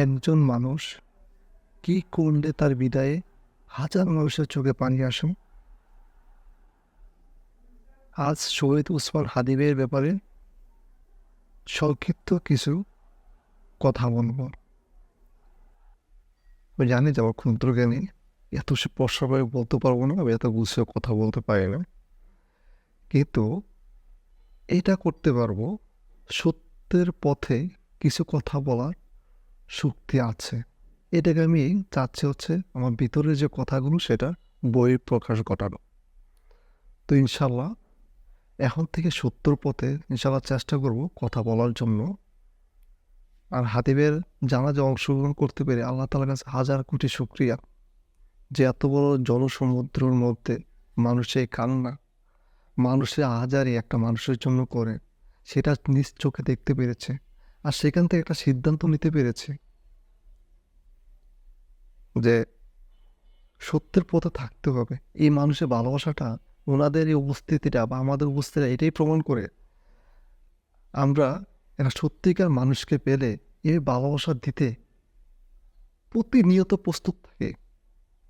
একজন মানুষ কি করলে তার বিদায়ে হাজার মানুষের চোখে পানি আসে? আজ শহীদ ওসমান হাদিবের ব্যাপারে সংক্ষিপ্ত কিছু কথা বলবো। আমি জানি যে আমার ক্ষুদ্র জ্ঞানী এত স্পষ্টভাবে বলতে পারবো না, আমি এত গুছিয়ে কথা বলতে পারি না, কিন্তু এটা করতে পারবো। সত্যের পথে কিছু কথা বলার শক্তি আছে। এটাকে আমি চাচ্ছি হচ্ছে আমার ভিতরে যে কথাগুলো সেটা বইয়ের প্রকাশ ঘটানো। তো ইনশাল্লাহ এখন থেকে সত্যর পথে ইনশাল্লাহ চেষ্টা করব কথা বলার জন্য। আর হাতিবের জানাজা অংশগ্রহণ করতে পেরে আল্লাহ তাআলার কাছে হাজার কোটি শুকরিয়া, যে এত বড় জনসমুদ্রের মধ্যে মানুষের কান্না, মানুষের আহাজারি একটা মানুষের জন্য করে, সেটা নিজ চোখে দেখতে পেরেছে। আর সেখান থেকে একটা সিদ্ধান্ত নিতে পেরেছে যে সত্যের পথে থাকতে হবে। এই মানুষের ভালোবাসাটা, ওনাদের এই উপস্থিতিটা বা আমাদের উপস্থিতিটা এটাই প্রমাণ করে আমরা একটা সত্যিকার মানুষকে পেলে এই ভালোবাসা দিতে প্রতিনিয়ত প্রস্তুত থাকে।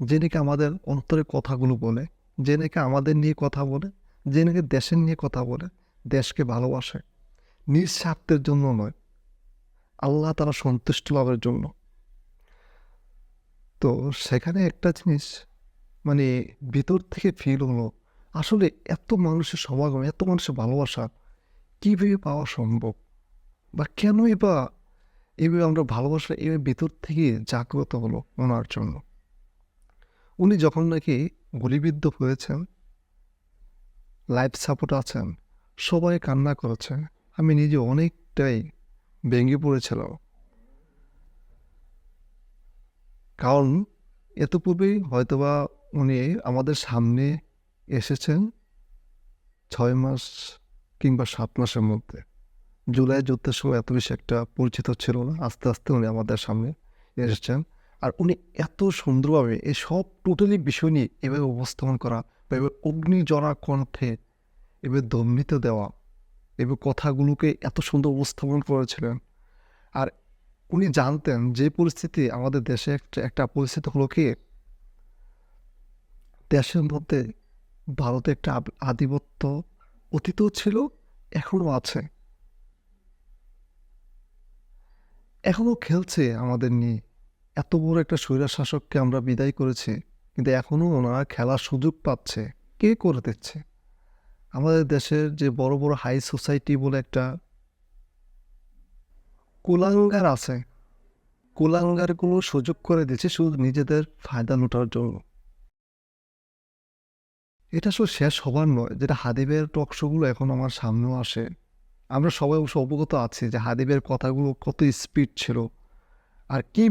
যে নাকি আমাদের অন্তরের কথাগুলো বলে, যে নাকি আমাদের নিয়ে কথা বলে, যে নাকি দেশের নিয়ে কথা বলে, দেশকে ভালোবাসে, নিজ স্বার্থের জন্য নয়, আল্লাহ তারা সন্তুষ্ট লাভের জন্য। তো সেখানে একটা জিনিস মানে ভিতর থেকে ফিল হলো, আসলে এত মানুষের সমাগম, এত মানুষের ভালোবাসা কীভাবে পাওয়া সম্ভব, বা কেনই বা এইভাবে আমরা ভালোবাসা এইভাবে ভিতর থেকে জাগ্রত হলো ওনার জন্য। উনি যখন নাকি গুলিবিদ্ধ হয়েছেন, লাইফ সাপোর্ট আছেন, সবাই কান্না করেছে। আমি নিজে অনেকটাই ভেঙে পড়েছিলাম, কারণ এত পূর্বেই হয়তোবা উনি আমাদের সামনে এসেছেন 6 মাস কিংবা 7 মাসের মধ্যে। জুলাই যুদ্ধের সময় এত বেশি একটা পরিচিত ছিল না, আস্তে আস্তে উনি আমাদের সামনে এসেছেন। আর উনি এত সুন্দরভাবে এই সব টোটালি বিষয় নিয়ে এভাবে উপস্থাপন করা, বা এভাবে অগ্নিজরা কণ্ঠে এভাবে দম্ভিত দেওয়া, এভাবে কথাগুলোকে এত সুন্দর উপস্থাপন করেছিলেন। আর উনি জানতেন যে পরিস্থিতি আমাদের দেশে একটা পরিস্থিতি হলো কি, দেশের মধ্যে ভারতে একটা আধিপত্য অতীতও ছিল, এখনও আছে, এখনও খেলছে আমাদের নিয়ে। এত বড় একটা স্বৈরাচার শাসককে আমরা বিদায় করেছি, কিন্তু এখনও ওনারা খেলার সুযোগ পাচ্ছে। কে করে দিচ্ছে? আমাদের দেশের যে বড় বড় হাই সোসাইটি বলে একটা কুলাঙ্গার আছে, কুলাঙ্গারগুলো সুযোগ করে দিচ্ছে শুধু নিজেদের ফায়দা লুটার জন্য। এটা আসলে শেষ হবার নয়। যেটা হাদিবের টকশোগুলো এখন আমার সামনেও আসে, আমরা সবাই অবশ্য অবগত আছি যে হাদিবের কথাগুলো কত স্পিড ছিল, আর কি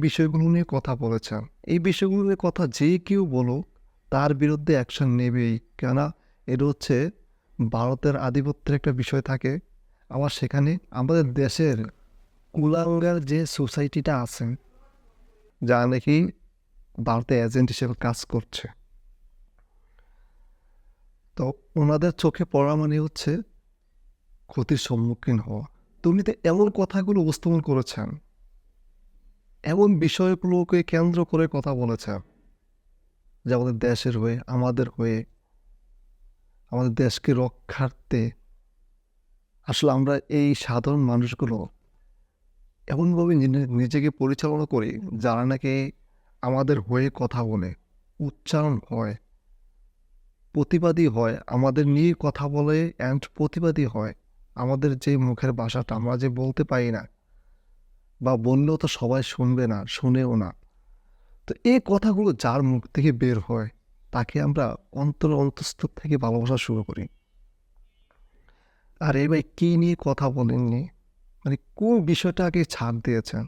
বিষয়গুলো নিয়ে কথা বলেছেন। এই বিষয়গুলো নিয়ে কথা যে কেউ বলুক, তার বিরুদ্ধে অ্যাকশন নেবেই। কেননা এটা হচ্ছে ভারতের আধিপত্যের একটা বিষয় থাকে। আবার সেখানে আমাদের দেশের কুলাঙ্গার যে সোসাইটিটা আছে, যা নাকি ভারতে এজেন্ট হিসেবে কাজ করছে, তো ওনাদের চোখে পড়া মানে হচ্ছে ক্ষতির সম্মুখীন হওয়া। তো উনি তো এমন কথাগুলো উপস্থাপন করেছেন, এমন বিষয়গুলোকে কেন্দ্র করে কথা বলেছেন, যে আমাদের দেশের হয়ে, আমাদের হয়ে, আমাদের দেশকে রক্ষার্থে আসলে আমরা এই সাধারণ মানুষগুলো এমনভাবে নিজেকে পরিচালনা করি, যারা নাকি আমাদের হয়ে কথা বলে, উচ্চারণ হয়, প্রতিবাদী হয়, আমাদের নিয়ে কথা বলে অ্যান্ড প্রতিবাদী হয়। আমাদের যে মুখের ভাষাটা আমরা যে বলতে পারি না, বা বললেও তো সবাই শুনবে না, শুনেও না। তো এই কথাগুলো যার মুখ থেকে বের হয়, তাকে আমরা অন্তঃস্থ থেকে ভালোবাসা শুরু করি। আর এই ভাই কী নিয়ে কথা বলেননি, মানে কোন বিষয়টাকে ছাড় দিয়েছেন?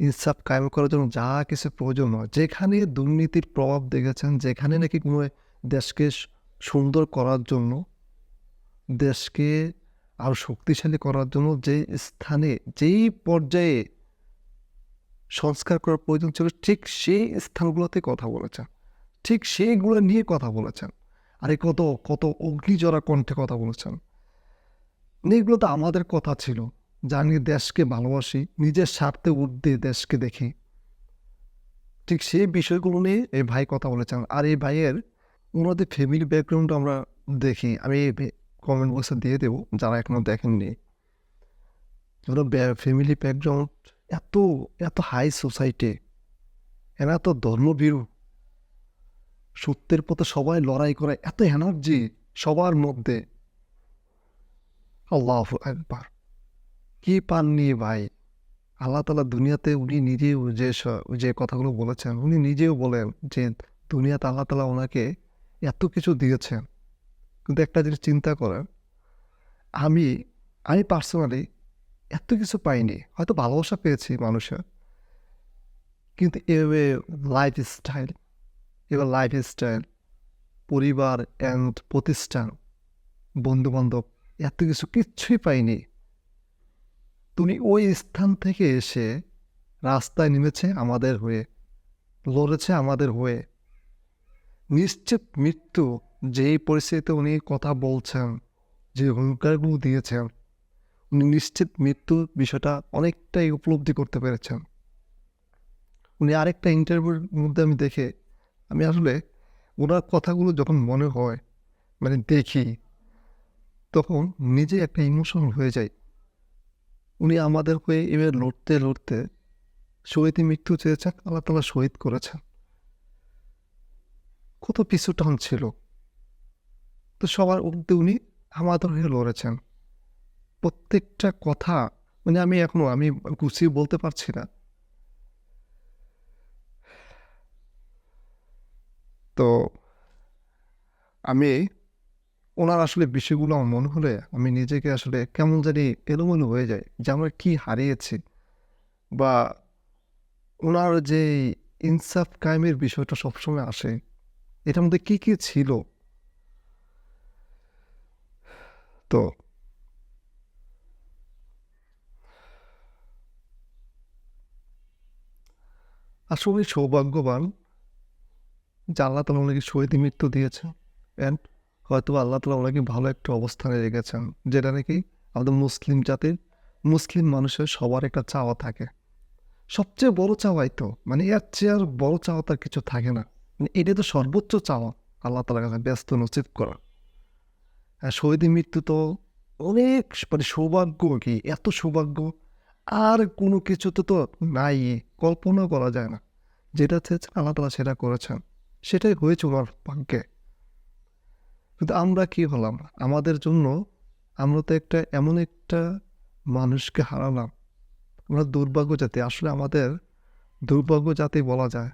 ইনসাফ কায়েম করার জন্য যা কিছু প্রয়োজন হয়, যেখানে দুর্নীতির প্রভাব দেখেছেন, যেখানে নাকি কোনো দেশকে সুন্দর করার জন্য, দেশকে আরও শক্তিশালী করার জন্য যে স্থানে, যেই পর্যায়ে সংস্কার করার প্রয়োজন ছিল, ঠিক সেই স্থানগুলোতে কথা বলেছেন, ঠিক সেইগুলো নিয়ে কথা বলেছেন। আরে কত অগ্নিজরা কণ্ঠে কথা বলেছেন। এগুলো তো আমাদের কথা ছিল, জানি দেশকে ভালোবাসি, নিজের স্বার্থে ঊর্ধ্বে দেশকে দেখি। ঠিক সেই বিষয়গুলো নিয়ে এই ভাই কথা বলেছেন। আর এই ভাইয়ের ওনাদের ফ্যামিলি ব্যাকগ্রাউন্ড আমরা দেখি, আমি কমেন্ট বক্সে দিয়ে দেবো যারা এখনো দেখেননি। ওরা ফ্যামিলি ব্যাকগ্রাউন্ড এত এত হাই সোসাইটি, এরা এত ধর্মভীরু, সত্যের পথে সবাই লড়াই করে, এত এনার্জি সবার মধ্যে। আল্লাহু আকবার, কি পাননি ভাই! আল্লাহ তাআলা দুনিয়াতে উনি নিজেও যে কথাগুলো বলেছেন, উনি নিজেও বলেন যে দুনিয়াতে আল্লাহ তাআলা ওনাকে এত কিছু দিয়েছেন। কিন্তু একটা জিনিস চিন্তা করেন, আমি আমি পার্সোনালি এত কিছু পাইনি, হয়তো ভালোবাসা পেয়েছি মানুষের, কিন্তু লাইফস্টাইল, পরিবার অ্যান্ড প্রতিষ্ঠান, বন্ধুবান্ধব, এত কিছু কিচ্ছুই পাইনি। তুমি ওই স্থান থেকে এসে রাস্তায় নেমেছে আমাদের হয়ে, লড়েছে আমাদের হয়ে। নিশ্চিত মৃত্যু, যেই পরিস্থিতিতে উনি কথা বলছেন, যে হুঙ্কারগুলো দিয়েছেন, উনি নিশ্চিত মৃত্যুর বিষয়টা অনেকটাই উপলব্ধি করতে পেরেছেন। উনি আরেকটা ইন্টারভিউর মধ্যে আমি দেখে, আমি আসলে ওনার কথাগুলো যখন মনে হয়, মানে দেখি, তখন নিজে একটা ইমোশনাল হয়ে যায়। উনি আমাদের হয়ে এবার লড়তে লড়তে শহীদে মৃত্যু চেয়েছেন, আল্লাহ তাআলা শহীদ করেছেন। কত পিছু টান ছিল, তো সবার ঊর্ধ্বে উনি আমাদের হয়ে লড়েছেন। প্রত্যেকটা কথা, মানে আমি গুছিয়ে বলতে পারছি না। তো আমি ওনার আসলে বিষয়গুলো আমার মনে হলে আমি নিজেকে আসলে কেমন জানি এলোমেলো হয়ে যায়, যে আমরা কি হারিয়েছি, বা ওনার যে ইনসাফ কায়েমের বিষয়টা সবসময় আসে, এটার মধ্যে কি কি ছিল। তো আসলে সৌভাগ্যবান যে আল্লাহ তালা ওনাকে শহীদ মৃত্যু দিয়েছে, অ্যান্ড হয়তো আল্লাহ তালা ওনাকে ভালো একটা অবস্থানে রেখেছেন, যেটা নাকি আমাদের মুসলিম জাতির, মুসলিম মানুষের সবার একটা চাওয়া থাকে। সবচেয়ে বড় চাওয়াই তো, মানে এর চেয়ে আর বড় চাওয়া তার কিছু থাকে না। মানে এটা তো সর্বোচ্চ চাওয়া, আল্লাহ তালার কাছে ব্যস্ত নসিব করা। আর শহীদ মৃত্যু তো অনেক, মানে সৌভাগ্য, কি এত সৌভাগ্য আর কোনো কিছুতে তো নাই, কল্পনা করা যায় না। যেটা চেয়েছেন আল্লাহ তালা সেটা করেছেন, সেটাই হয়েছে ওনার ভাগ্যে। কিন্তু আমরা কি হলাম, আমাদের জন্য আমরা তো এমন একটা মানুষকে হারালাম। আমরা দুর্ভাগ্য জাতি, আসলে আমাদের দুর্ভাগ্য জাতি বলা যায়।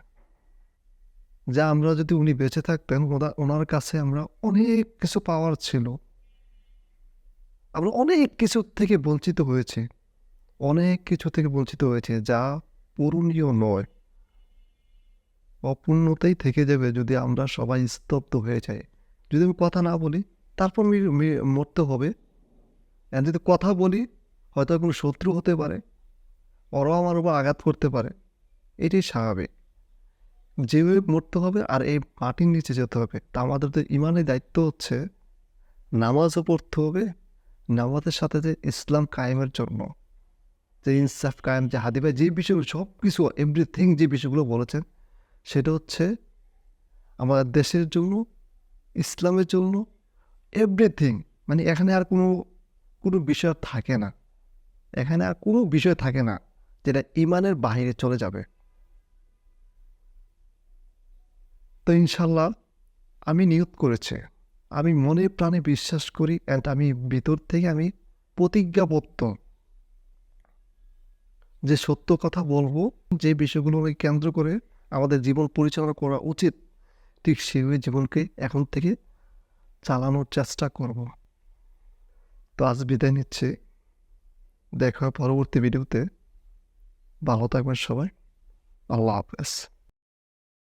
যা আমরা যদি উনি বেঁচে থাকতেন, ওনার কাছে আমরা অনেক কিছু পাওয়ার ছিল, আমরা অনেক কিছু থেকে বঞ্চিত হয়েছি, অনেক কিছু থেকে বঞ্চিত হয়েছে যা পূরণীয় নয়, অপূর্ণতাই থেকে যাবে যদি আমরা সবাই স্তব্ধ হয়ে যাই। যদি আমি কথা না বলি, তারপর মরতে হবে। আর যদি কথা বলি, হয়তো কোনো শত্রু হতে পারে, ওরাও আমার উপর আঘাত করতে পারে, এটাই স্বাভাবিক। যেভাবে মরতে হবে আর এই মাটির নিচে যেতে হবে। তা আমাদের তো ইমানের দায়িত্ব হচ্ছে নামাজও পড়তে হবে, নামাজের সাথে যে ইসলাম কায়েমের জন্য, যে ইনসাফ কায়েম, যে হাদি ভাই যে বিষয়গুলো, সব কিছু এভরিথিং যে বিষয়গুলো বলেছেন, সেটা হচ্ছে আমাদের দেশের জন্য, ইসলামের জন্য, এভরিথিং। মানে এখানে আর কোনো কোনো বিষয় থাকে না, এখানে আর কোনো বিষয় থাকে না যেটা ইমানের বাহিরে চলে যাবে। তো ইনশাল্লাহ আমি নিয়ত করেছি, আমি মনে প্রাণে বিশ্বাস করি, অ্যান্ড আমি ভিতর থেকে আমি প্রতিজ্ঞাবদ্ধ যে সত্য কথা বলবো, যে বিষয়গুলোকে কেন্দ্র করে আমাদের জীবন পরিচালনা করা উচিত, ঠিক সেভাবে জীবনকে এখন থেকে চালানোর চেষ্টা করব। তো আজ বিদায় নিচ্ছি, দেখা হয় পরবর্তী ভিডিওতে। ভালো থাকবেন সবাই, আল্লাহ হাফেজ।